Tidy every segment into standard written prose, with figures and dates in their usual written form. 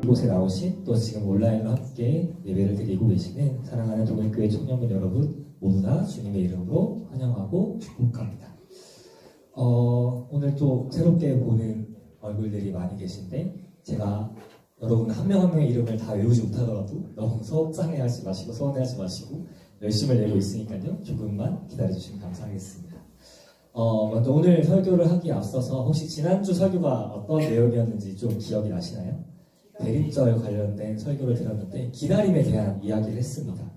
이곳에 나오신 또 지금 온라인으로 함께 예배를 드리고 계시는 사랑하는 동일교회 청년분 여러분 모두 다 주님의 이름으로 환영하고 축복합니다. 오늘 또 새롭게 보는 얼굴들이 많이 계신데 제가 여러분 한 명 한 명의 이름을 다 외우지 못하더라도 너무 속상해하지 마시고 서운해하지 마시고 열심을 내고 있으니까요. 조금만 기다려주시면 감사하겠습니다. 먼저 오늘 설교를 하기에 앞서서 혹시 지난주 설교가 어떤 내용이었는지 좀 기억이 나시나요? 대림절 관련된 설교를 들었는데 기다림에 대한 이야기를 했습니다.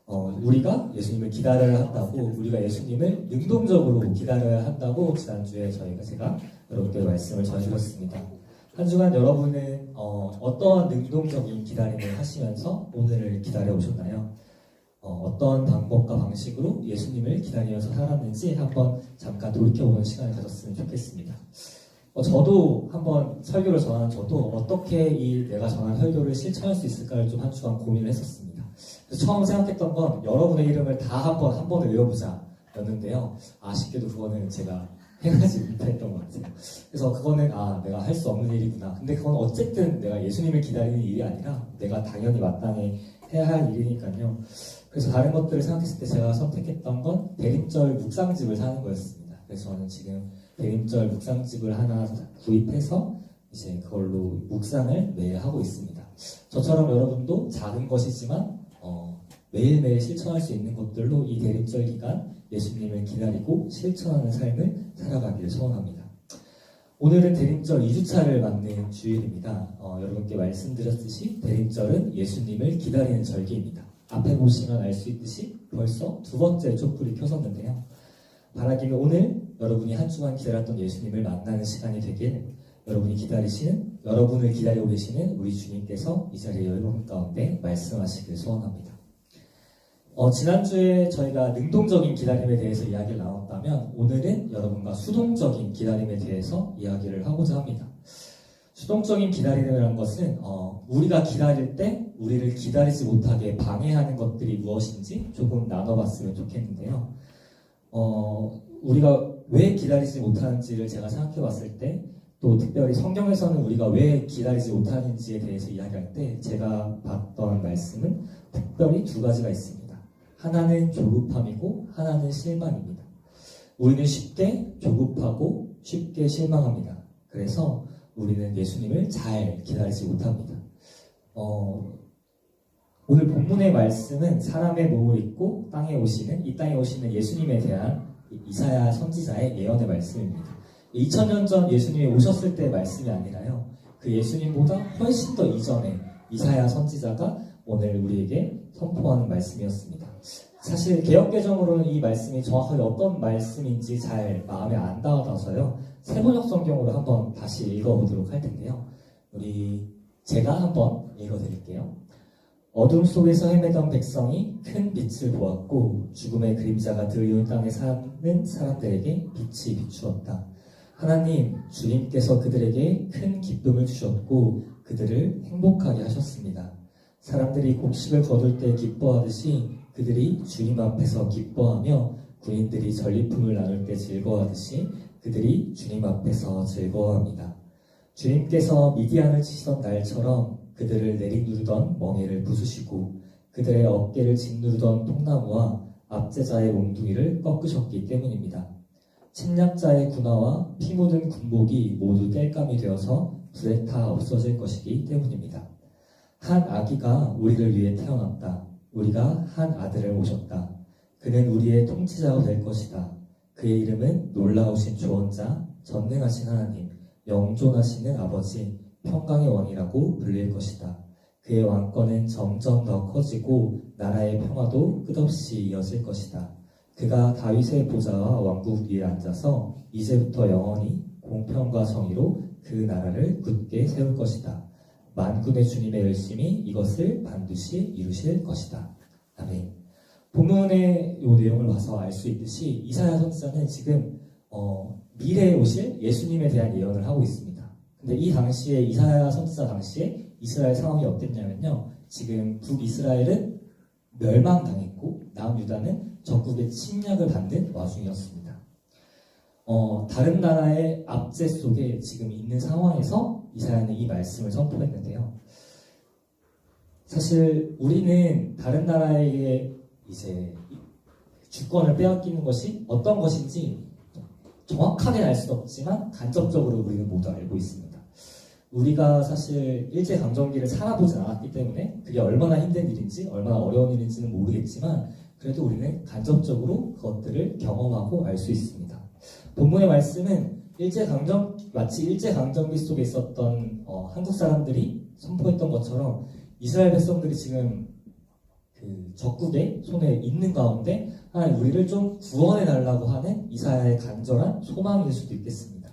우리가 예수님을 기다려야 한다고, 우리가 예수님을 능동적으로 기다려야 한다고 지난주에 제가 여러분께 말씀을 전해드렸습니다. 한 주간 여러분은 어떠한 능동적인 기다림을 하시면서 오늘을 기다려오셨나요? 어떤 방법과 방식으로 예수님을 기다리면서 살았는지 한번 잠깐 돌이켜보는 시간을 가졌으면 좋겠습니다. 저도 한번 설교를 전하는 저도 어떻게 내가 전한 설교를 실천할 수 있을까를 좀 한 주간 고민을 했었습니다. 그래서 처음 생각했던 건 여러분의 이름을 다 한 번에 외워보자 였는데요. 아쉽게도 그거는 제가 해가지 못했던 것 같아요. 그래서 그거는 내가 할 수 없는 일이구나. 근데 그건 어쨌든 내가 예수님을 기다리는 일이 아니라 내가 당연히 마땅히 해야 할 일이니까요. 그래서 다른 것들을 생각했을 때 제가 선택했던 건 대림절 묵상집을 사는 거였습니다. 그래서 저는 지금 대림절 묵상집을 하나 구입해서 이제 그걸로 묵상을 매일 하고 있습니다. 저처럼 여러분도 작은 것이지만 매일매일 실천할 수 있는 것들로 이 대림절 기간 예수님을 기다리고 실천하는 삶을 살아가기를 소원합니다. 오늘은 대림절 2주차를 맞는 주일입니다. 여러분께 말씀드렸듯이 대림절은 예수님을 기다리는 절기입니다. 앞에 보시면 알 수 있듯이 벌써 두 번째 촛불이 켜졌는데요. 바라기를 오늘 여러분이 한 주간 기다렸던 예수님을 만나는 시간이 되길 여러분을 기다리고 계시는 우리 주님께서 이 자리에 여러분 가운데 말씀하시길 소원합니다. 지난주에 저희가 능동적인 기다림에 대해서 이야기를 나눴다면 오늘은 여러분과 수동적인 기다림에 대해서 이야기를 하고자 합니다. 수동적인 기다림이라는 것은 우리가 기다릴 때 우리를 기다리지 못하게 방해하는 것들이 무엇인지 조금 나눠봤으면 좋겠는데요. 우리가 왜 기다리지 못하는지를 제가 생각해봤을 때 또 특별히 성경에서는 우리가 왜 기다리지 못하는지에 대해서 이야기할 때 제가 봤던 말씀은 특별히 두 가지가 있습니다. 하나는 조급함이고 하나는 실망입니다. 우리는 쉽게 조급하고 쉽게 실망합니다. 그래서 우리는 예수님을 잘 기다리지 못합니다. 오늘 본문의 말씀은 사람의 몸을 입고 이 땅에 오시는 예수님에 대한 이사야 선지자의 예언의 말씀입니다. 2000년 전 예수님이 오셨을 때의 말씀이 아니라요. 그 예수님보다 훨씬 더 이전에 이사야 선지자가 오늘 우리에게 선포하는 말씀이었습니다. 사실 개역개정으로는 이 말씀이 정확하게 어떤 말씀인지 잘 마음에 안 닿아서요. 세번역 성경으로 한번 다시 읽어보도록 할 텐데요. 제가 한번 읽어드릴게요. 어둠 속에서 헤매던 백성이 큰 빛을 보았고 죽음의 그림자가 드리운 땅에 사는 사람들에게 빛이 비추었다. 하나님, 주님께서 그들에게 큰 기쁨을 주셨고 그들을 행복하게 하셨습니다. 사람들이 곡식을 거둘 때 기뻐하듯이 그들이 주님 앞에서 기뻐하며 군인들이 전리품을 나눌 때 즐거워하듯이 그들이 주님 앞에서 즐거워합니다. 주님께서 미디안을 치시던 날처럼 그들을 내리누르던 멍에를 부수시고 그들의 어깨를 짓누르던 통나무와 압제자의 몽둥이를 꺾으셨기 때문입니다. 침략자의 군화와 피 묻은 군복이 모두 땔감이 되어서 불에 타 없어질 것이기 때문입니다. 한 아기가 우리를 위해 태어났다. 우리가 한 아들을 모셨다. 그는 우리의 통치자가 될 것이다. 그의 이름은 놀라우신 조언자, 전능하신 하나님, 영존하시는 아버지, 평강의 왕이라고 불릴 것이다. 그의 왕권은 점점 더 커지고 나라의 평화도 끝없이 이어질 것이다. 그가 다윗의 보좌와 왕국 위에 앉아서 이제부터 영원히 공평과 정의로 그 나라를 굳게 세울 것이다. 만군의 주님의 열심히 이것을 반드시 이루실 것이다. 아멘. 본문의 이 내용을 봐서 알 수 있듯이 이사야 선지자는 지금 미래에 오실 예수님에 대한 예언을 하고 있습니다. 근데 이 당시에 이사야 선지자 당시에 이스라엘 상황이 어땠냐면요. 지금 북이스라엘은 멸망당했고 남유다는 적국의 침략을 받는 와중이었습니다. 다른 나라의 압제 속에 지금 있는 상황에서 이사야는 이 말씀을 선포했는데요. 사실 우리는 다른 나라에게 이제 주권을 빼앗기는 것이 어떤 것인지 정확하게 알 수는 없지만 간접적으로 우리는 모두 알고 있습니다. 우리가 사실 일제강점기를 살아보지 않았기 때문에 그게 얼마나 힘든 일인지 얼마나 어려운 일인지는 모르겠지만 그래도 우리는 간접적으로 그것들을 경험하고 알 수 있습니다. 본문의 말씀은 마치 일제강점기 속에 있었던 한국 사람들이 선포했던 것처럼 이스라엘 백성들이 지금 그 적국의 손에 있는 가운데 하나님 우리를 좀 구원해 달라고 하는 이사야의 간절한 소망일 수도 있겠습니다.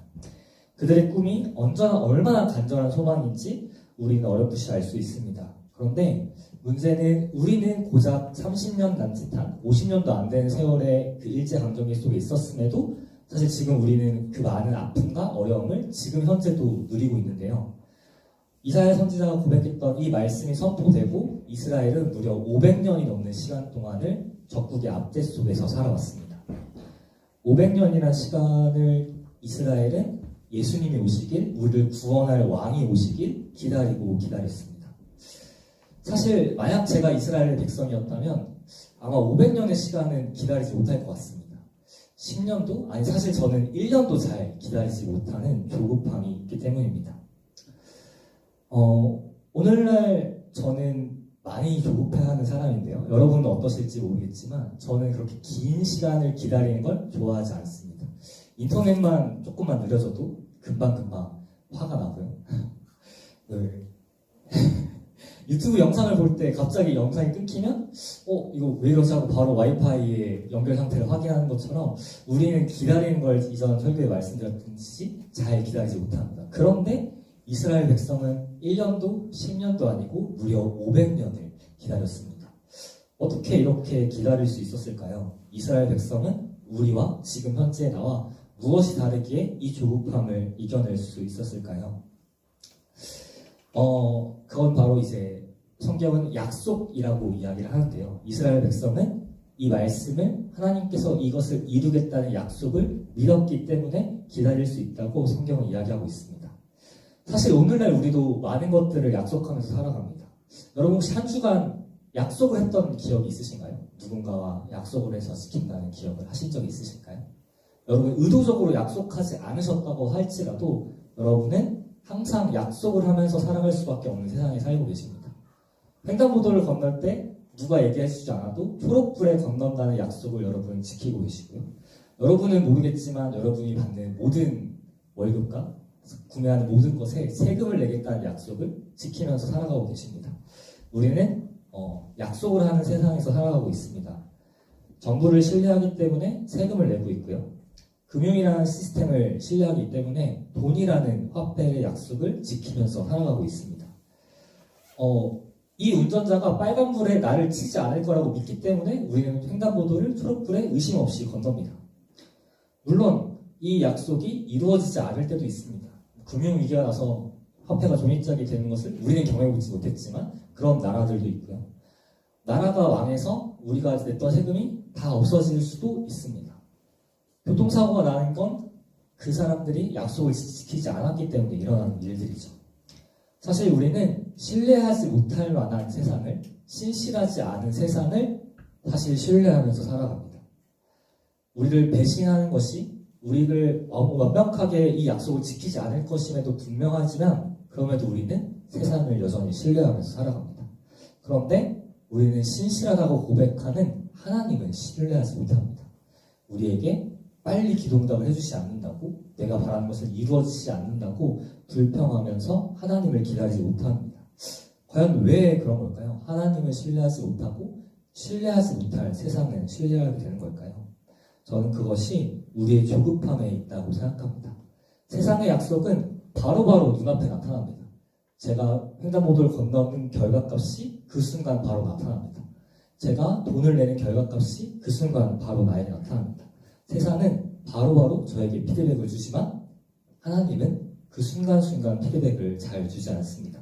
그들의 꿈이 얼마나 간절한 소망인지 우리는 어렴풋이 알 수 있습니다. 그런데 문제는 우리는 고작 30년 남짓한 50년도 안 되는 세월의 그 일제강점기 속에 있었음에도 사실 지금 우리는 그 많은 아픔과 어려움을 지금 현재도 누리고 있는데요. 이사야 선지자가 고백했던 이 말씀이 선포되고 이스라엘은 무려 500년이 넘는 시간 동안을 적국의 압제 속에서 살아왔습니다. 500년이라는 시간을 이스라엘은 예수님이 오시길, 우리를 구원할 왕이 오시길 기다렸습니다. 사실 만약 제가 이스라엘 백성이었다면 아마 500년의 시간은 기다리지 못할 것 같습니다. 10년도? 아니 사실 저는 1년도 잘 기다리지 못하는 조급함이 있기 때문입니다. 오늘날 저는 많이 조급해하는 사람인데요. 여러분은 어떠실지 모르겠지만 저는 그렇게 긴 시간을 기다리는 걸 좋아하지 않습니다. 인터넷만 조금만 느려져도 금방금방 화가 나고요. 유튜브 영상을 볼 때 갑자기 영상이 끊기면 이거 왜 이러지 하고 바로 와이파이의 연결 상태를 확인하는 것처럼 우리는 기다리는 걸 이전 설교에 말씀드렸듯이 잘 기다리지 못합니다. 그런데 이스라엘 백성은 1년도 10년도 아니고 무려 500년을 기다렸습니다. 어떻게 이렇게 기다릴 수 있었을까요? 이스라엘 백성은 우리와 지금 현재 나와 무엇이 다르기에 이 조급함을 이겨낼 수 있었을까요? 그건 바로 이제 성경은 약속이라고 이야기를 하는데요. 이스라엘 백성은 이 말씀을 하나님께서 이것을 이루겠다는 약속을 믿었기 때문에 기다릴 수 있다고 성경은 이야기하고 있습니다. 사실 오늘날 우리도 많은 것들을 약속하면서 살아갑니다. 여러분 혹시 한 주간 약속을 했던 기억이 있으신가요? 누군가와 약속을 해서 지킨다는 기억을 하신 적이 있으실까요? 여러분 의도적으로 약속하지 않으셨다고 할지라도 여러분은 항상 약속을 하면서 살아갈 수밖에 없는 세상에 살고 계십니다. 횡단보도를 건널 때 누가 얘기해주지 않아도 초록불에 건넌다는 약속을 여러분은 지키고 계시고요. 여러분은 모르겠지만 여러분이 받는 모든 월급과 구매하는 모든 것에 세금을 내겠다는 약속을 지키면서 살아가고 계십니다. 우리는 약속을 하는 세상에서 살아가고 있습니다. 정부를 신뢰하기 때문에 세금을 내고 있고요. 금융이라는 시스템을 신뢰하기 때문에 돈이라는 화폐의 약속을 지키면서 살아가고 있습니다. 이 운전자가 빨간불에 나를 치지 않을 거라고 믿기 때문에 우리는 횡단보도를 초록불에 의심 없이 건넙니다. 물론 이 약속이 이루어지지 않을 때도 있습니다. 금융위기가 나서 화폐가 종이짝이 되는 것을 우리는 경험해보지 못했지만 그런 나라들도 있고요. 나라가 망해서 우리가 냈던 세금이 다 없어질 수도 있습니다. 교통사고가 나는 건 그 사람들이 약속을 지키지 않았기 때문에 일어나는 일들이죠. 사실 우리는 신뢰하지 못할 만한 세상을, 신실하지 않은 세상을 사실 신뢰하면서 살아갑니다. 우리를 배신하는 것이 우리를 완벽하게 이 약속을 지키지 않을 것임에도 분명하지만 그럼에도 우리는 세상을 여전히 신뢰하면서 살아갑니다. 그런데 우리는 신실하다고 고백하는 하나님은 신뢰하지 못합니다. 우리에게 빨리 기도응답을 해주지 않는다고, 내가 바라는 것을 이루어지지 않는다고 불평하면서 하나님을 기다리지 못합니다. 과연 왜 그런 걸까요? 하나님을 신뢰하지 못하고 신뢰하지 못할 세상을 신뢰하게 되는 걸까요? 저는 그것이 우리의 조급함에 있다고 생각합니다. 세상의 약속은 바로바로 눈앞에 나타납니다. 제가 횡단보도를 건너는 결과값이 그 순간 바로 나타납니다. 제가 돈을 내는 결과값이 그 순간 바로 나에게 나타납니다. 세상은 바로바로 저에게 피드백을 주지만 하나님은 그 순간순간 피드백을 잘 주지 않습니다.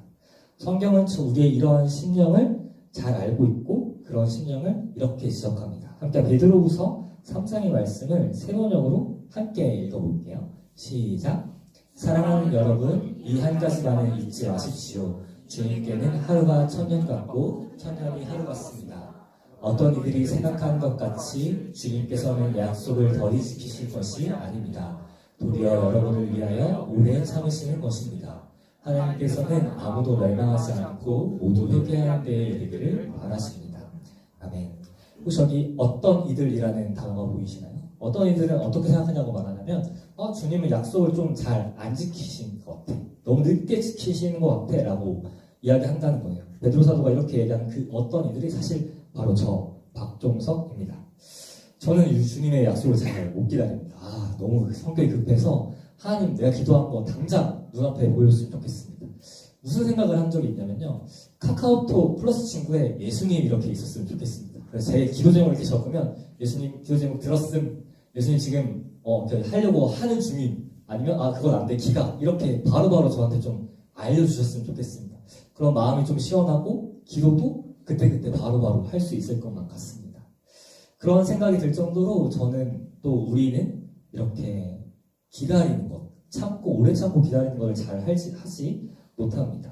성경은 우리의 이러한 심령을 잘 알고 있고 그런 심령을 이렇게 지적합니다. 함께 베드로후서 3장의 말씀을 세 번역으로 함께 읽어볼게요. 시작. 사랑하는 여러분, 이 한 가지만은 잊지 마십시오. 주님께는 하루가 천년 같고 천년이 하루 같습니다. 어떤 이들이 생각하는 것 같이 주님께서는 약속을 덜히 지키실 것이 아닙니다. 도리어 여러분을 위하여 오래 참으시는 것입니다. 하나님께서는 아무도 멸망하지 않고 모두 회개하는 데에 이르기를 바라십니다. 아멘. 혹시 여기 어떤 이들이라는 단어가 보이시나요? 어떤 이들은 어떻게 생각하냐고 말하냐면 주님은 약속을 좀 잘 안 지키신 것 같아. 너무 늦게 지키시는 것 같아 라고 이야기한다는 거예요. 베드로 사도가 이렇게 얘기하는 그 어떤 이들이 사실 바로 저 박종석입니다. 저는 주님의 약속을 잘 못 기다립니다. 너무 성격이 급해서 하나님 내가 기도한 거 당장 눈앞에 보였으면 좋겠습니다. 무슨 생각을 한 적이 있냐면요. 카카오톡 플러스 친구에 예수님 이렇게 있었으면 좋겠습니다. 그래서 제 기도 제목을 이렇게 적으면 예수님 기도 제목 들었음, 예수님 지금 하려고 하는 중임, 아니면 그건 안 돼, 기가 이렇게 바로바로 저한테 좀 알려주셨으면 좋겠습니다. 그런 마음이 좀 시원하고 기도도 그때그때 바로바로 할 수 있을 것만 같습니다. 그런 생각이 들 정도로 저는 또 우리는 이렇게 기다리는 것, 오래 참고 기다리는 걸 잘 하지 못합니다.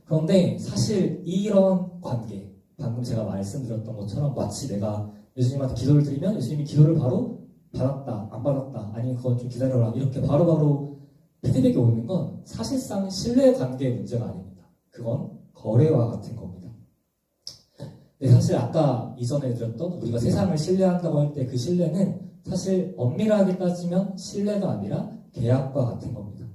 그런데 사실 이런 관계, 방금 제가 말씀드렸던 것처럼 마치 내가 예수님한테 기도를 드리면 예수님이 기도를 바로 받았다, 안 받았다, 아니면 그건 좀 기다려라 이렇게 바로바로 피드백이 오는 건 사실상 신뢰 관계의 문제가 아닙니다. 그건 거래와 같은 겁니다. 근데 사실 아까 이전에 드렸던 우리가 세상을 신뢰한다고 할 때 그 신뢰는 사실 엄밀하게 따지면 신뢰가 아니라 계약과 같은 겁니다.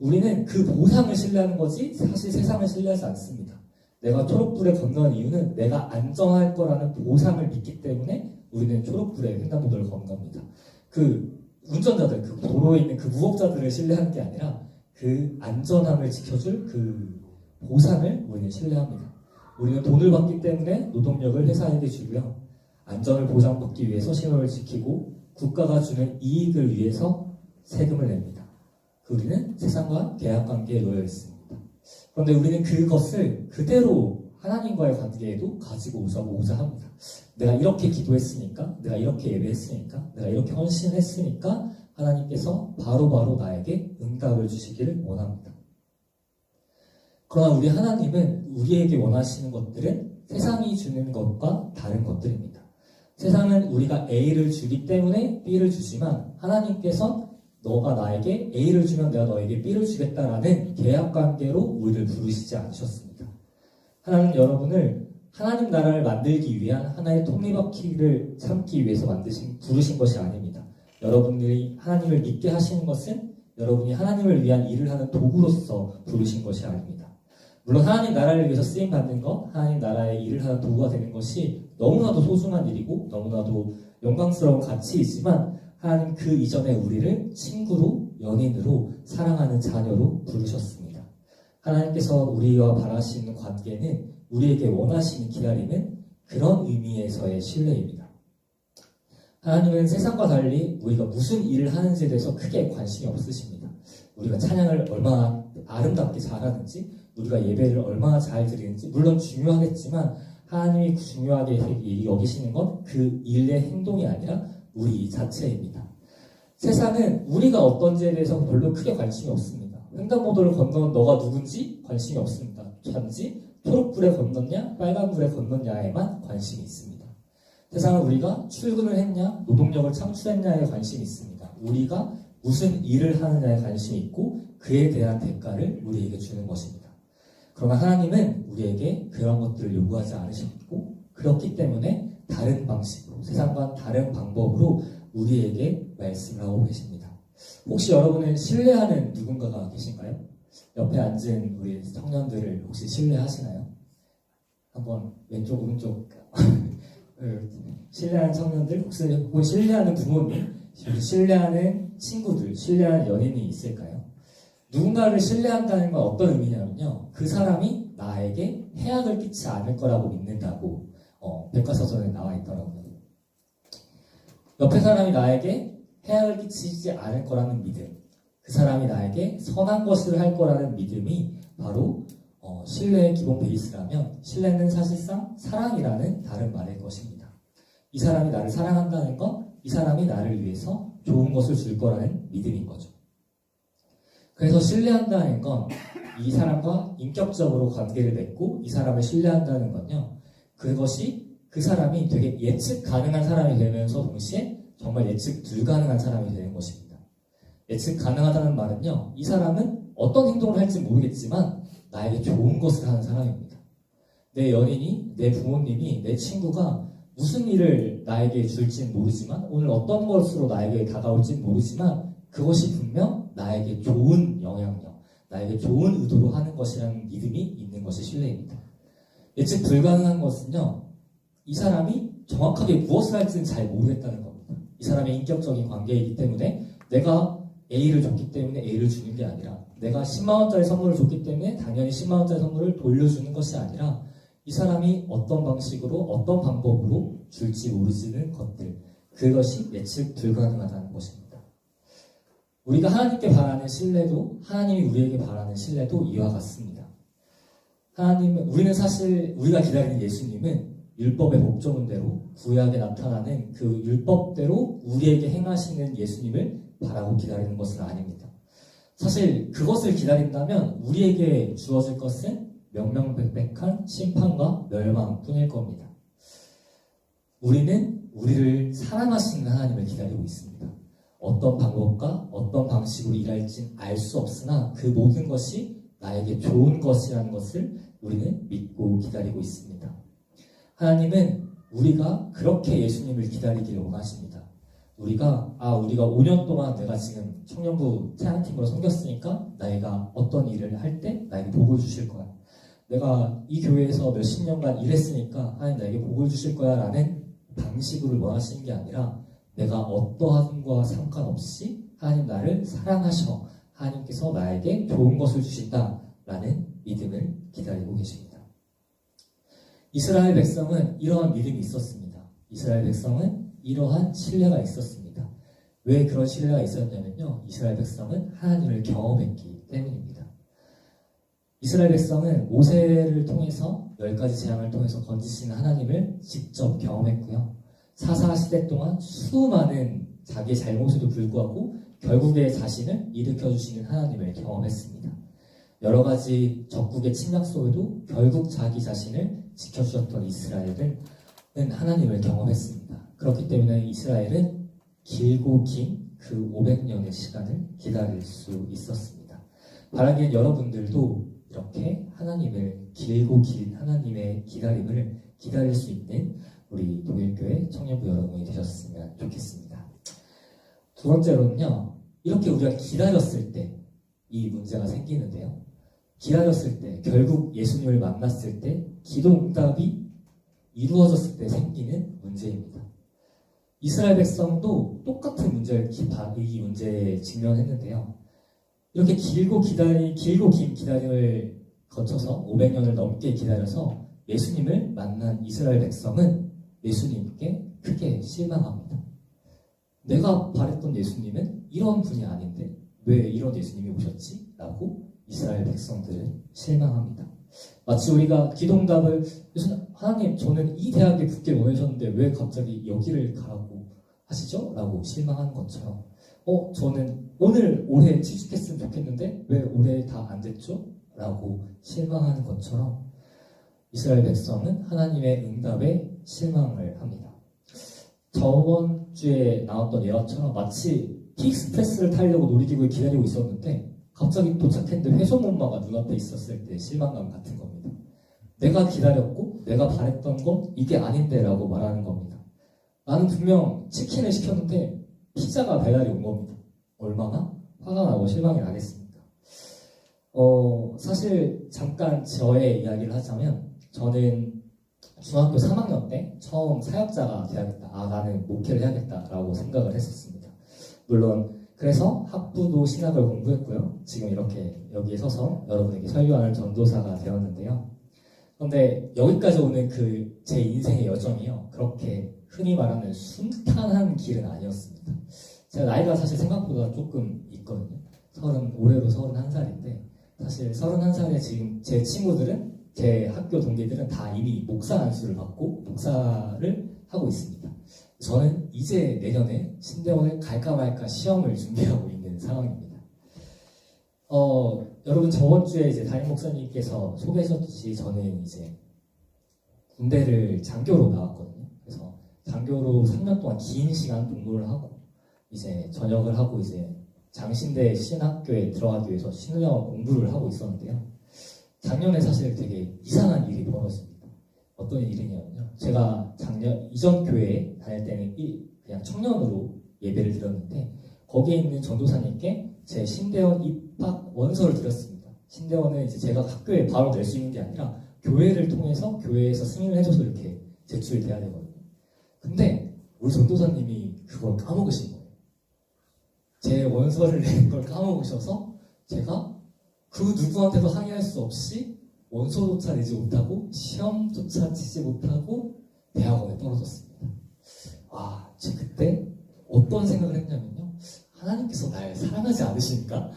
우리는 그 보상을 신뢰하는 거지 사실 세상을 신뢰하지 않습니다. 내가 초록불에 건너는 이유는 내가 안전할 거라는 보상을 믿기 때문에 우리는 초록불에 횡단보도를 걷는 겁니다. 그 운전자들, 그 도로에 있는 그 무법자들을 신뢰하는 게 아니라 그 안전함을 지켜줄 그 보상을 우리는 신뢰합니다. 우리는 돈을 받기 때문에 노동력을 회사에게 주고요. 안전을 보장받기 위해서 신호를 지키고 국가가 주는 이익을 위해서 세금을 냅니다. 우리는 세상과 계약관계에 놓여 있습니다. 그런데 우리는 그것을 그대로 하나님과의 관계에도 가지고 오자 합니다. 내가 이렇게 기도했으니까, 내가 이렇게 예배했으니까, 내가 이렇게 헌신했으니까 하나님께서 바로바로 나에게 응답을 주시기를 원합니다. 그러나 우리 하나님은 우리에게 원하시는 것들은 세상이 주는 것과 다른 것들입니다. 세상은 우리가 A를 주기 때문에 B를 주지만 하나님께서는 너가 나에게 A를 주면 내가 너에게 B를 주겠다라는 계약관계로 우리를 부르시지 않으셨습니다. 하나님은 여러분을 하나님 나라를 만들기 위한 하나의 톱니바퀴를 삼기 위해서 부르신 것이 아닙니다. 여러분들이 하나님을 믿게 하시는 것은 여러분이 하나님을 위한 일을 하는 도구로서 부르신 것이 아닙니다. 물론 하나님 나라를 위해서 쓰임받는 것, 하나님 나라의 일을 하는 도구가 되는 것이 너무나도 소중한 일이고 너무나도 영광스러운 가치이지만 하나님 그 이전에 우리를 친구로, 연인으로, 사랑하는 자녀로 부르셨습니다. 하나님께서 우리와 바라시는 관계는 우리에게 원하시는 기다림은 그런 의미에서의 신뢰입니다. 하나님은 세상과 달리 우리가 무슨 일을 하는지에 대해서 크게 관심이 없으십니다. 우리가 찬양을 얼마나 아름답게 잘하는지, 우리가 예배를 얼마나 잘 드리는지 물론 중요하겠지만 하나님이 중요하게 여기시는 건 그 일의 행동이 아니라 우리 자체입니다. 세상은 우리가 어떤지에 대해서 별로 크게 관심이 없습니다. 횡단보도를 건너는 너가 누군지 관심이 없습니다. 단지 초록불에 건넜냐 빨간불에 건넜냐에만 관심이 있습니다. 세상은 우리가 출근을 했냐 노동력을 창출했냐에 관심이 있습니다. 우리가 무슨 일을 하느냐에 관심이 있고 그에 대한 대가를 우리에게 주는 것입니다. 그러나 하나님은 우리에게 그런 것들을 요구하지 않으셨고 그렇기 때문에 다른 방식으로 세상과 다른 방법으로 우리에게 말씀을 하고 계십니다. 혹시 여러분은 신뢰하는 누군가가 계신가요? 옆에 앉은 우리 청년들을 혹시 신뢰하시나요? 한번 왼쪽 오른쪽 신뢰하는 청년들 혹시 신뢰하는 부모님 신뢰하는 친구들 신뢰하는 연인이 있을까요? 누군가를 신뢰한다는 건 어떤 의미냐면요 그 사람이 나에게 해악을 끼치지 않을 거라고 믿는다고 백과사전에 나와 있더라고요. 옆에 사람이 나에게 해악을 끼치지 않을 거라는 믿음 그 사람이 나에게 선한 것을 할 거라는 믿음이 바로 신뢰의 기본 베이스라면 신뢰는 사실상 사랑이라는 다른 말일 것입니다. 이 사람이 나를 사랑한다는 건 이 사람이 나를 위해서 좋은 것을 줄 거라는 믿음인 거죠. 그래서 신뢰한다는 건 이 사람과 인격적으로 관계를 맺고 이 사람을 신뢰한다는 건요. 그것이 그 사람이 되게 예측 가능한 사람이 되면서 동시에 정말 예측 불가능한 사람이 되는 것입니다. 예측 가능하다는 말은요. 이 사람은 어떤 행동을 할지 모르겠지만 나에게 좋은 것을 하는 사람입니다. 내 연인이, 내 부모님이, 내 친구가 무슨 일을 나에게 줄지는 모르지만 오늘 어떤 것으로 나에게 다가올지는 모르지만 그것이 분명 나에게 좋은 영향력, 나에게 좋은 의도로 하는 것이라는 믿음이 있는 것이 신뢰입니다. 예측 불가능한 것은요. 이 사람이 정확하게 무엇을 할지는 잘 모르겠다는 겁니다. 이 사람의 인격적인 관계이기 때문에 내가 A를 줬기 때문에 A를 주는 게 아니라 내가 10만원짜리 선물을 줬기 때문에 당연히 10만원짜리 선물을 돌려주는 것이 아니라 이 사람이 어떤 방식으로 어떤 방법으로 줄지 모르지는 것들 그것이 예측 불가능하다는 것입니다. 우리가 하나님께 바라는 신뢰도 하나님이 우리에게 바라는 신뢰도 이와 같습니다. 우리는 사실 우리가 기다리는 예수님은 율법의 목적은대로 구약에 나타나는 그 율법대로 우리에게 행하시는 예수님을 바라고 기다리는 것은 아닙니다. 사실 그것을 기다린다면 우리에게 주어질 것은 명명백백한 심판과 멸망뿐일 겁니다. 우리는 우리를 사랑하시는 하나님을 기다리고 있습니다. 어떤 방법과 어떤 방식으로 일할진 알 수 없으나 그 모든 것이 나에게 좋은 것이라는 것을 우리는 믿고 기다리고 있습니다. 하나님은 우리가 그렇게 예수님을 기다리기를 원하십니다. 우리가 5년 동안 내가 지금 청년부 태양팀으로 섬겼으니까 나이가 어떤 일을 할 때 나에게 복을 주실 거야. 내가 이 교회에서 몇십 년간 일했으니까 하나님 나에게 복을 주실 거야 라는 방식으로 원하시는 게 아니라 내가 어떠함과 상관없이 하나님 나를 사랑하셔 하나님께서 나에게 좋은 것을 주신다라는 믿음을 기다리고 계십니다. 이스라엘 백성은 이러한 믿음이 있었습니다. 이스라엘 백성은 이러한 신뢰가 있었습니다. 왜 그런 신뢰가 있었냐면요. 이스라엘 백성은 하나님을 경험했기 때문입니다. 이스라엘 백성은 모세를 통해서 10가지 재앙을 통해서 건지시는 하나님을 직접 경험했고요. 사사시대 동안 수많은 자기의 잘못에도 불구하고 결국에 자신을 일으켜주시는 하나님을 경험했습니다. 여러 가지 적국의 침략 속에도 결국 자기 자신을 지켜주셨던 이스라엘은 하나님을 경험했습니다. 그렇기 때문에 이스라엘은 길고 긴 그 500년의 시간을 기다릴 수 있었습니다. 바라기엔 여러분들도 이렇게 하나님을 길고 긴 하나님의 기다림을 기다릴 수 있는 우리 동일교회 청년부 여러분이 되셨으면 좋겠습니다. 두 번째로는요. 이렇게 우리가 기다렸을 때 이 문제가 생기는데요. 기다렸을 때 결국 예수님을 만났을 때 기도 응답이 이루어졌을 때 생기는 문제입니다. 이스라엘 백성도 똑같은 이 문제에 직면했는데요. 이렇게 길고 긴 기다림을 거쳐서 500년을 넘게 기다려서 예수님을 만난 이스라엘 백성은 예수님께 크게 실망합니다. 내가 바랬던 예수님은 이런 분이 아닌데 왜 이런 예수님이 오셨지? 라고 이스라엘 백성들은 실망합니다. 마치 우리가 기도응답을 하나님 저는 이 대학에 붙게 원하셨는데 왜 갑자기 여기를 가라고 하시죠? 라고 실망하는 것처럼 저는 올해 취직했으면 좋겠는데 왜 올해 다 안 됐죠? 라고 실망하는 것처럼 이스라엘 백성은 하나님의 응답에 실망을 합니다. 저번 주에 나왔던 예화처럼 마치 티익스프레스를 타려고 놀이기구에 기다리고 있었는데 갑자기 도착했는데 회전목마가 눈앞에 있었을 때 실망감 같은 겁니다. 내가 기다렸고 내가 바랬던 건 이게 아닌데 라고 말하는 겁니다. 나는 분명 치킨을 시켰는데 피자가 배달이 온 겁니다. 얼마나 화가 나고 실망이 나겠습니까? 사실 잠깐 저의 이야기를 하자면 저는 중학교 3학년 때 처음 사역자가 돼야겠다. 나는 목회를 해야겠다라고 생각을 했었습니다. 물론 그래서 학부도 신학을 공부했고요. 지금 이렇게 여기에 서서 여러분에게 설교하는 전도사가 되었는데요. 그런데 여기까지 오는 제 인생의 여정이요. 그렇게 흔히 말하는 순탄한 길은 아니었습니다. 제가 나이가 사실 생각보다 조금 있거든요. 올해로 31살인데 사실 31살에 지금 제 친구들은 제 학교 동기들은 다 이미 목사 안수를 받고 목사를 하고 있습니다. 저는 이제 내년에 신대원을 갈까 말까 시험을 준비하고 있는 상황입니다. 여러분 저번 주에 이제 담임 목사님께서 소개하셨듯이 저는 이제 군대를 장교로 나왔거든요. 그래서 장교로 3년 동안 긴 시간 복무를 하고 이제 전역을 하고 이제 장신대 신학교에 들어가기 위해서 신의원 공부를 하고 있었는데요. 작년에 사실 되게 이상한 일이 벌어집니다. 어떤 일이냐면요. 제가 작년 이전 교회에 다닐 때는 그냥 청년으로 예배를 드렸는데 거기에 있는 전도사님께 제 신대원 입학 원서를 드렸습니다. 신대원은 이제 제가 학교에 바로 낼 수 있는 게 아니라 교회를 통해서 교회에서 승인을 해줘서 이렇게 제출이 돼야 되거든요. 근데 우리 전도사님이 그걸 까먹으신 거예요. 제 원서를 낸 걸 까먹으셔서 제가 그 누구한테도 항의할 수 없이 원서조차 내지 못하고 시험조차 치지 못하고 대학원에 떨어졌습니다. 제가 그때 어떤 생각을 했냐면요. 하나님께서 날 사랑하지 않으시니까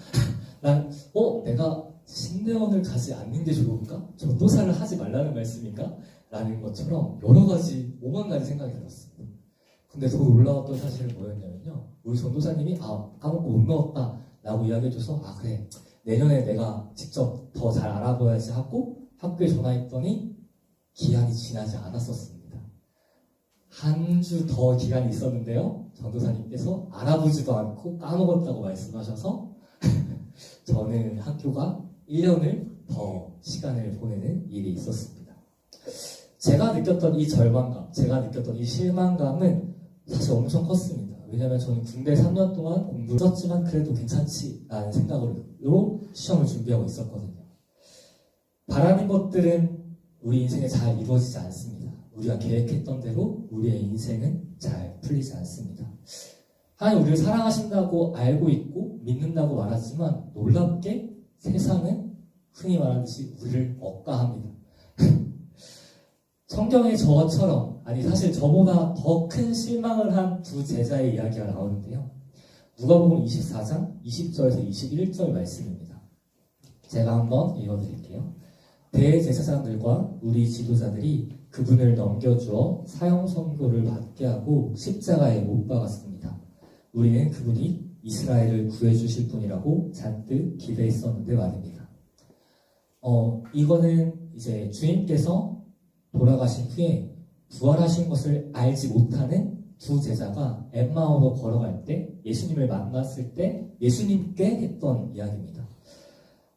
내가 신대원을 가지 않는 게 좋을까? 전도사를 하지 말라는 말씀인가? 라는 것처럼 여러 가지 오만 가지 생각이 들었습니다. 근데 더 놀라웠던 사실은 뭐였냐면요. 우리 전도사님이 까먹고 못 넣었다 라고 이야기해줘서 그래 내년에 내가 직접 더 잘 알아봐야지 하고 학교에 전화했더니 기한이 지나지 않았었습니다. 한 주 더 기간이 있었는데요. 전도사님께서 알아보지도 않고 까먹었다고 말씀하셔서 저는 학교가 1년을 더 시간을 보내는 일이 있었습니다. 제가 느꼈던 이 절망감, 제가 느꼈던 이 실망감은 사실 엄청 컸습니다. 왜냐하면 저는 군대 3년 동안 공부를 했지만 그래도 괜찮지라는 생각으로 시험을 준비하고 있었거든요. 바라는 것들은 우리 인생에 잘 이루어지지 않습니다. 우리가 계획했던 대로 우리의 인생은 잘 풀리지 않습니다. 하나님 우리를 사랑하신다고 알고 있고 믿는다고 말하지만 놀랍게 세상은 흔히 말하듯이 우리를 억까합니다. 성경에 저처럼 사실 저보다 더 큰 실망을 한 두 제자의 이야기가 나오는데요. 누가복음 24장 20절에서 21절 말씀입니다. 제가 한번 읽어드릴게요. 대제사장들과 우리 지도자들이 그분을 넘겨주어 사형 선고를 받게 하고 십자가에 못 박았습니다. 우리는 그분이 이스라엘을 구해주실 분이라고 잔뜩 기대했었는데 말입니다. 이거는 이제 주님께서 돌아가신 후에 부활하신 것을 알지 못하는 두 제자가 엠마오로 걸어갈 때 예수님을 만났을 때 예수님께 했던 이야기입니다.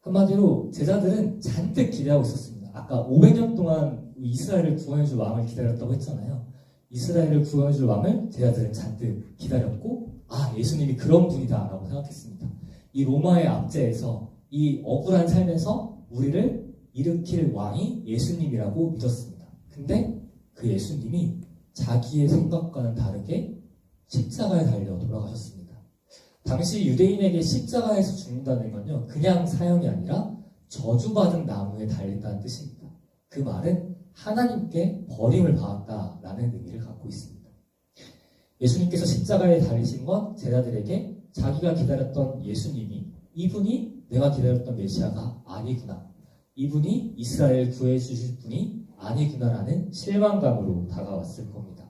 한마디로 제자들은 잔뜩 기대하고 있었습니다. 아까 500년 동안 이스라엘을 구원해줄 왕을 기다렸다고 했잖아요. 이스라엘을 구원해줄 왕을 제자들은 잔뜩 기다렸고 예수님이 그런 분이다 라고 생각했습니다. 이 로마의 압제에서 이 억울한 삶에서 우리를 일으킬 왕이 예수님이라고 믿었습니다. 근데 그 예수님이 자기의 생각과는 다르게 십자가에 달려 돌아가셨습니다. 당시 유대인에게 십자가에서 죽는다는 건요, 그냥 사형이 아니라 저주받은 나무에 달린다는 뜻입니다. 그 말은 하나님께 버림을 받았다라는 의미를 갖고 있습니다. 예수님께서 십자가에 달리신 건 제자들에게 자기가 기다렸던 예수님이 이분이 내가 기다렸던 메시아가 아니구나. 이분이 이스라엘 구해주실 분이 아니구나라는 실망감으로 다가왔을 겁니다.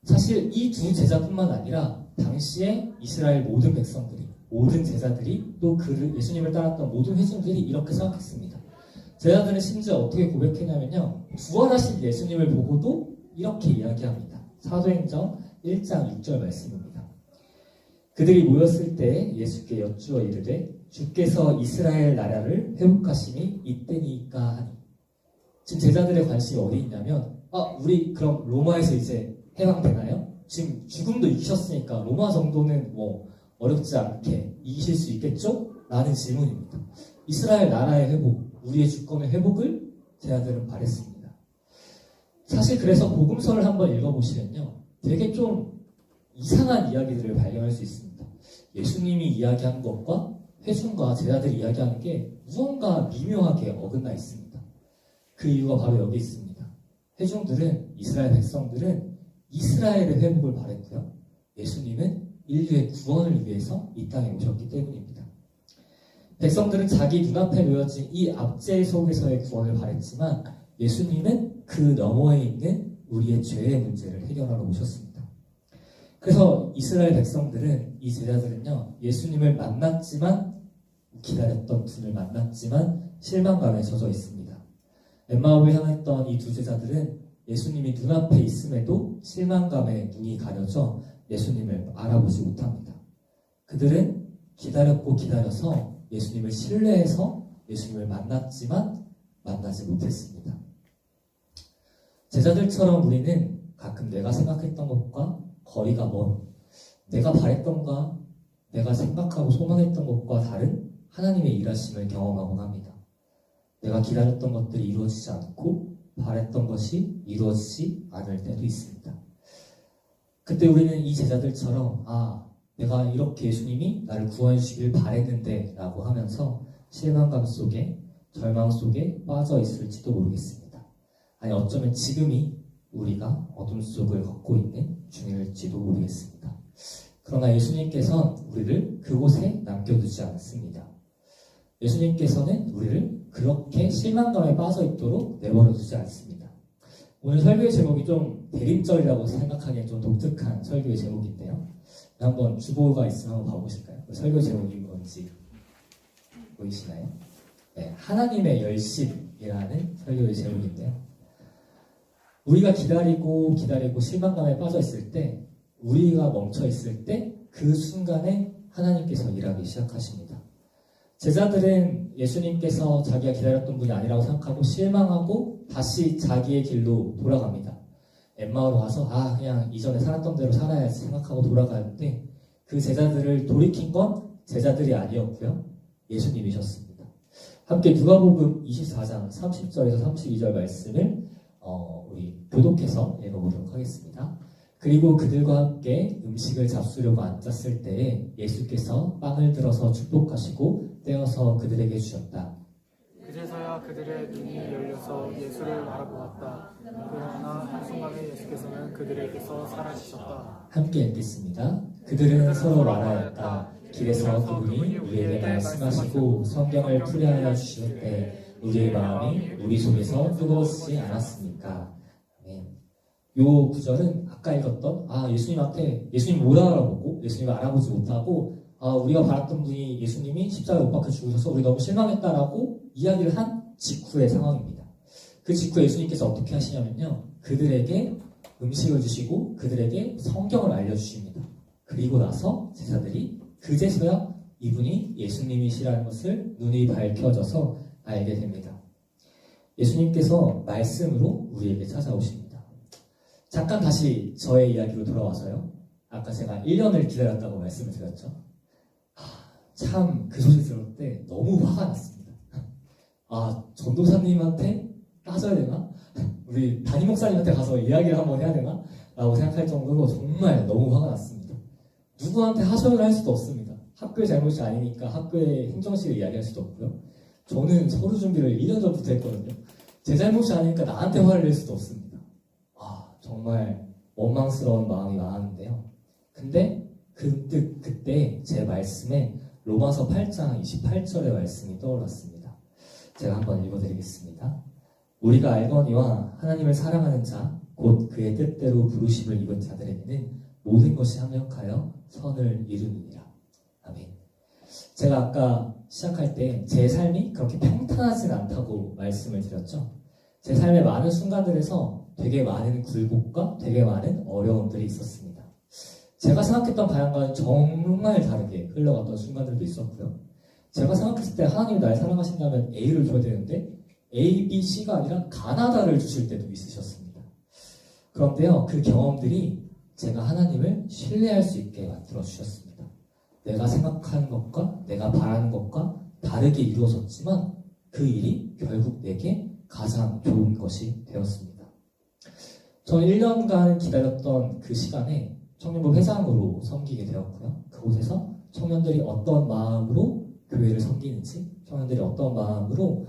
사실 이 두 제자뿐만 아니라 당시에 이스라엘 모든 백성들이, 모든 제자들이 또 예수님을 따랐던 모든 회중들이 이렇게 생각했습니다. 제자들은 심지어 어떻게 고백했냐면요. 부활하신 예수님을 보고도 이렇게 이야기합니다. 사도행전 1장 6절 말씀입니다. 그들이 모였을 때 예수께 여쭈어 이르되 주께서 이스라엘 나라를 회복하심이 이때니까 하니. 지금 제자들의 관심이 어디 있냐면 우리 그럼 로마에서 이제 해방되나요? 지금 죽음도 이기셨으니까 로마 정도는 어렵지 않게 이기실 수 있겠죠? 라는 질문입니다. 이스라엘 나라의 회복, 우리의 주권의 회복을 제자들은 바랬습니다. 사실 그래서 복음서를 한번 읽어보시면요. 되게 좀 이상한 이야기들을 발견할 수 있습니다. 예수님이 이야기한 것과 회중과 제자들이 이야기하는 게 무언가 미묘하게 어긋나 있습니다. 그 이유가 바로 여기 있습니다. 회중들은, 이스라엘 백성들은 이스라엘의 회복을 바랬고요. 예수님은 인류의 구원을 위해서 이 땅에 오셨기 때문입니다. 백성들은 자기 눈앞에 놓여진 이 압제 속에서의 구원을 바랬지만 예수님은 그 너머에 있는 우리의 죄의 문제를 해결하러 오셨습니다. 그래서 이스라엘 백성들은, 이 제자들은요, 예수님을 만났지만, 기다렸던 분을 만났지만 실망감에 젖어 있습니다. 엠마오를 향했던 이 두 제자들은 예수님이 눈앞에 있음에도 실망감에 눈이 가려져 예수님을 알아보지 못합니다. 그들은 기다렸고 기다려서 예수님을 신뢰해서 예수님을 만났지만 만나지 못했습니다. 제자들처럼 우리는 가끔 내가 생각했던 것과 거리가 먼, 내가 바랬던가 내가 생각하고 소망했던 것과 다른 하나님의 일하심을 경험하곤 합니다. 내가 기다렸던 것들이 이루어지지 않고 바랬던 것이 이루어지지 않을 때도 있습니다. 그때 우리는 이 제자들처럼 내가 이렇게 예수님이 나를 구원해 주시길 바랬는데 라고 하면서 실망감 속에, 절망 속에 빠져 있을지도 모르겠습니다. 아니, 어쩌면 지금이 우리가 어둠 속을 걷고 있는 중일지도 모르겠습니다. 그러나 예수님께서는 우리를 그곳에 남겨두지 않습니다. 예수님께서는 우리를 그렇게 실망감에 빠져 있도록 내버려 두지 않습니다. 오늘 설교의 제목이 좀 대림절이라고 생각하기엔 좀 독특한 설교의 제목인데요. 한번 주보가 있으면 한번 봐보실까요? 설교 제목이 뭔지 보이시나요? 네, 하나님의 열심이라는 설교의 제목인데요. 우리가 기다리고 실망감에 빠져 있을 때, 우리가 멈춰 있을 때 그 순간에 하나님께서 일하기 시작하십니다. 제자들은 예수님께서 자기가 기다렸던 분이 아니라고 생각하고 실망하고 다시 자기의 길로 돌아갑니다. 엠마오로 가서 그냥 이전에 살았던 대로 살아야지 생각하고 돌아가는데, 그 제자들을 돌이킨 건 제자들이 아니었고요, 예수님이셨습니다. 함께 누가복음 24장 30절에서 32절 말씀을 우리 교독해서 읽어보도록 하겠습니다. 그리고 그들과 함께 음식을 잡수려고 앉았을 때에 예수께서 빵을 들어서 축복하시고 떼어서 그들에게 주셨다. 그제서야 그들의 눈이 열려서 예수를 알아보았다. 그러나 한순간에 예수께서는 그들에게서 사라지셨다. 함께 읽겠습니다. 그들은 서로 말하였다. 길에서 그분이 우리에게 말씀하시고 성경을 풀이하여 주실 때 우리의 마음이 우리 속에서 뜨거워지지 않았습니까? 요 구절은 아까 읽었던 예수님 못 알아보고 예수님을 알아보지 못하고 우리가 바랐던 분이 예수님이 십자가에 못 박혀 죽으셔서 우리 너무 실망했다라고 이야기를 한 직후의 상황입니다. 그 직후에 예수님께서 어떻게 하시냐면요, 그들에게 음식을 주시고 그들에게 성경을 알려주십니다. 그리고 나서 제자들이 그제서야 이분이 예수님이시라는 것을 눈이 밝혀져서 알게 됩니다. 예수님께서 말씀으로 우리에게 찾아오십니다. 잠깐 다시 저의 이야기로 돌아와서요. 아까 제가 1년을 기다렸다고 말씀을 드렸죠. 참 그 소식 들을 때 너무 화가 났습니다. 전도사님한테 따져야 되나? 우리 담임 목사님한테 가서 이야기를 한번 해야 되나? 라고 생각할 정도로 정말 너무 화가 났습니다. 누구한테 하소연을 할 수도 없습니다. 학교의 잘못이 아니니까 학교의 행정실을 이야기할 수도 없고요. 저는 서류 준비를 1년 전부터 했거든요. 제 잘못이 아니니까 나한테 화를 낼 수도 없습니다. 정말 원망스러운 마음이 많았는데요. 근데 그때 제 말씀에 로마서 8장 28절의 말씀이 떠올랐습니다. 제가 한번 읽어드리겠습니다. 우리가 알거니와 하나님을 사랑하는 자, 곧 그의 뜻대로 부르심을 입은 자들에게는 모든 것이 합력하여 선을 이루느니라. 아멘. 제가 아까 시작할 때 제 삶이 그렇게 평탄하진 않다고 말씀을 드렸죠. 제 삶의 많은 순간들에서 되게 많은 굴곡과 되게 많은 어려움들이 있었습니다. 제가 생각했던 방향과는 정말 다르게 흘러갔던 순간들도 있었고요. 제가 생각했을 때 하나님이 날 사랑하신다면 A를 줘야 되는데 A, B, C가 아니라 가나다를 주실 때도 있으셨습니다. 그런데요, 그 경험들이 제가 하나님을 신뢰할 수 있게 만들어 주셨습니다. 내가 생각하는 것과 내가 바라는 것과 다르게 이루어졌지만 그 일이 결국 내게 가장 좋은 것이 되었습니다. 저는 1년간 기다렸던 그 시간에 청년부 회장으로 섬기게 되었고요. 그곳에서 청년들이 어떤 마음으로 교회를 섬기는지, 청년들이 어떤 마음으로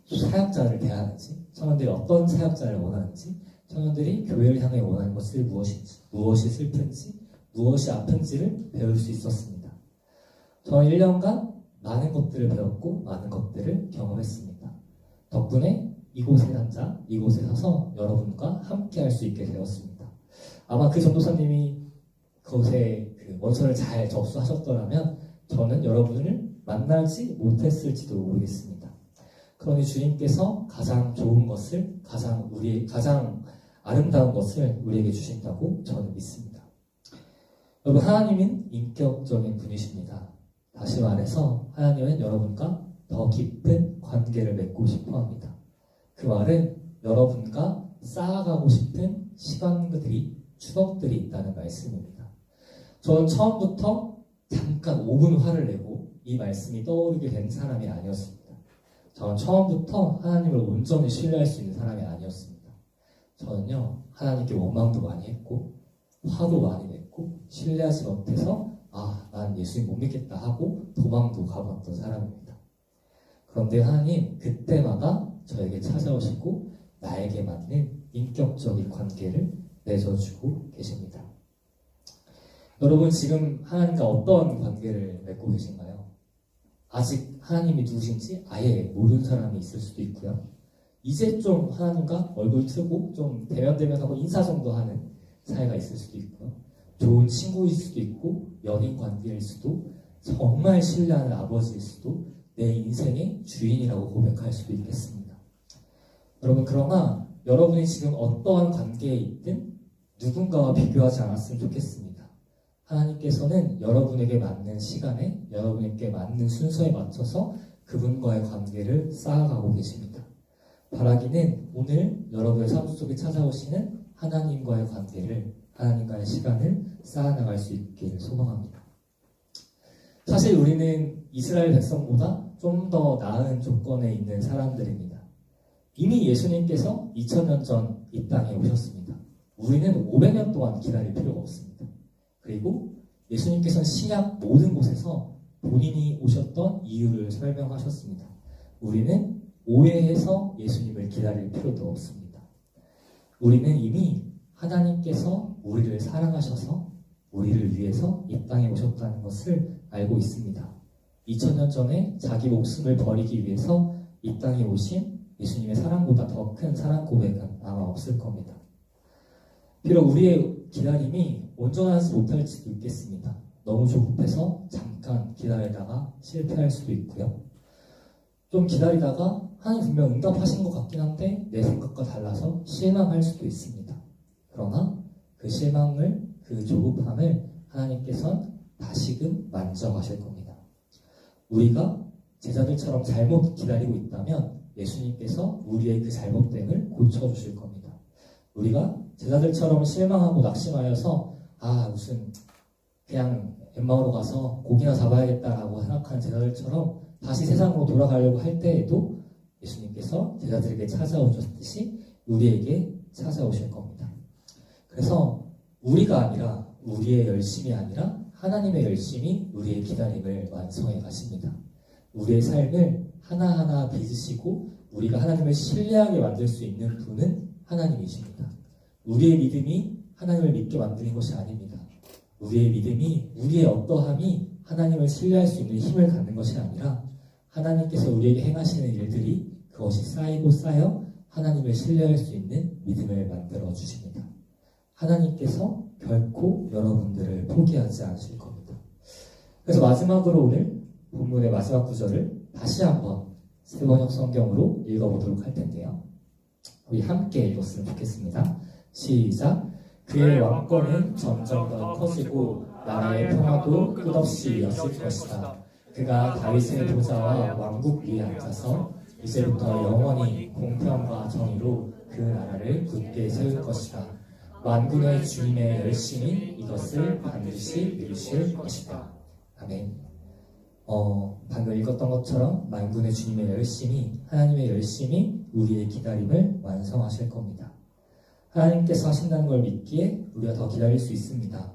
사역자를 대하는지, 청년들이 어떤 사역자를 원하는지, 청년들이 교회를 향해 원하는 것을 무엇인지, 무엇이 슬픈지, 무엇이 아픈지를 배울 수 있었습니다. 저는 1년간 많은 것들을 배웠고 많은 것들을 경험했습니다. 덕분에 이곳에 앉아 이곳에 서서 여러분과 함께 할 수 있게 되었습니다. 아마 그 전도사님이 그곳에 그 원서를 잘 접수하셨더라면 저는 여러분을 만나지 못했을지도 모르겠습니다. 그러니 주님께서 가장 좋은 것을, 가장 아름다운 것을 우리에게 주신다고 저는 믿습니다. 여러분, 하나님은 인격적인 분이십니다. 다시 말해서 하나님은 여러분과 더 깊은 관계를 맺고 싶어 합니다. 그 말은 여러분과 쌓아가고 싶은 시간들이, 추억들이 있다는 말씀입니다. 저는 처음부터 잠깐 5분 화를 내고 이 말씀이 떠오르게 된 사람이 아니었습니다. 저는 처음부터 하나님을 온전히 신뢰할 수 있는 사람이 아니었습니다. 저는요, 하나님께 원망도 많이 했고 화도 많이 냈고 신뢰하지 못해서 난 예수님 못 믿겠다 하고 도망도 가봤던 사람입니다. 그런데 하나님 그때마다 저에게 찾아오시고 나에게 맞는 인격적인 관계를 맺어주고 계십니다. 여러분 지금 하나님과 어떤 관계를 맺고 계신가요? 아직 하나님이 누구신지 아예 모르는 사람이 있을 수도 있고요. 이제 좀 하나님과 얼굴 트고 좀 대면대면하고 인사 정도 하는 사이가 있을 수도 있고요. 좋은 친구일 수도 있고 연인 관계일 수도 정말 신뢰하는 아버지일 수도 내 인생의 주인이라고 고백할 수도 있겠습니다. 여러분 그러나 여러분이 지금 어떠한 관계에 있든 누군가와 비교하지 않았으면 좋겠습니다. 하나님께서는 여러분에게 맞는 시간에 여러분에게 맞는 순서에 맞춰서 그분과의 관계를 쌓아가고 계십니다. 바라기는 오늘 여러분의 삶 속에 찾아오시는 하나님과의 관계를 하나님과의 시간을 쌓아나갈 수 있기를 소망합니다. 사실 우리는 이스라엘 백성보다 좀 더 나은 조건에 있는 사람들입니다. 이미 예수님께서 2000년 전 이 땅에 오셨습니다. 우리는 500년 동안 기다릴 필요가 없습니다. 그리고 예수님께서는 신약 모든 곳에서 본인이 오셨던 이유를 설명하셨습니다. 우리는 오해해서 예수님을 기다릴 필요도 없습니다. 우리는 이미 하나님께서 우리를 사랑하셔서 우리를 위해서 이 땅에 오셨다는 것을 알고 있습니다. 2000년 전에 자기 목숨을 버리기 위해서 이 땅에 오신 예수님의 사랑보다 더 큰 사랑 고백은 아마 없을 겁니다. 비록 우리의 기다림이 온전하지 못할지도 있겠습니다. 너무 조급해서 잠깐 기다리다가 실패할 수도 있고요. 좀 기다리다가 하나님 분명 응답하신 것 같긴 한데 내 생각과 달라서 실망할 수도 있습니다. 그러나 그 실망을, 그 조급함을 하나님께서는 다시금 만져가실 겁니다. 우리가 제자들처럼 잘못 기다리고 있다면 예수님께서 우리의 그 잘못됨을 고쳐주실 겁니다. 우리가 제자들처럼 실망하고 낙심하여서 무슨 그냥 엠마오로 가서 고기나 잡아야겠다라고 생각하는 제자들처럼 다시 세상으로 돌아가려고 할 때에도 예수님께서 제자들에게 찾아오셨듯이 우리에게 찾아오실 겁니다. 그래서 우리가 아니라 우리의 열심이 아니라 하나님의 열심이 우리의 기다림을 완성해 가십니다. 우리의 삶을 하나하나 빚으시고 우리가 하나님을 신뢰하게 만들 수 있는 분은 하나님이십니다. 우리의 믿음이 하나님을 믿게 만드는 것이 아닙니다. 우리의 믿음이, 우리의 어떠함이 하나님을 신뢰할 수 있는 힘을 갖는 것이 아니라 하나님께서 우리에게 행하시는 일들이 그것이 쌓이고 쌓여 하나님을 신뢰할 수 있는 믿음을 만들어 주십니다. 하나님께서 결코 여러분들을 포기하지 않으실 겁니다. 그래서 마지막으로 오늘 본문의 마지막 구절을 다시 한번 세번역 성경으로 읽어보도록 할 텐데요. 우리 함께 읽었으면 좋겠습니다. 시작. 그의 왕권은 점점 더 커지고 나라의 평화도 끝없이 이어질 것이다. 그가 다윗의 보좌와 왕국 위에 앉아서 이제부터 영원히 공평과 정의로 그 나라를 굳게 세울 것이다. 만군의 주님의 열심이 이것을 반드시 이루실 것이다. 아멘. 방금 읽었던 것처럼 만군의 주님의 열심이, 하나님의 열심이 우리의 기다림을 완성하실 겁니다. 하나님께서 하신다는 걸 믿기에 우리가 더 기다릴 수 있습니다.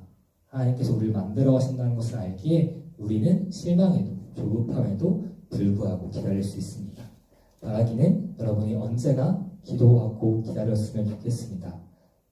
하나님께서 우리를 만들어 가신다는 것을 알기에 우리는 실망에도 조급함에도 불구하고 기다릴 수 있습니다. 바라기는 여러분이 언제나 기도하고 기다렸으면 좋겠습니다.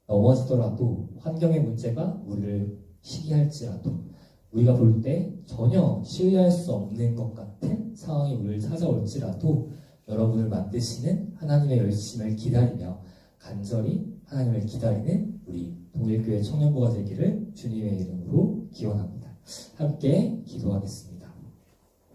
넘어지더라도 환경의 문제가 우리를 시기할지라도 우리가 볼 때 전혀 신뢰할 수 없는 것 같은 상황이 우리를 찾아올지라도 여러분을 만드시는 하나님의 열심을 기다리며 간절히 하나님을 기다리는 우리 동일교회 청년부가 되기를 주님의 이름으로 기원합니다. 함께 기도하겠습니다.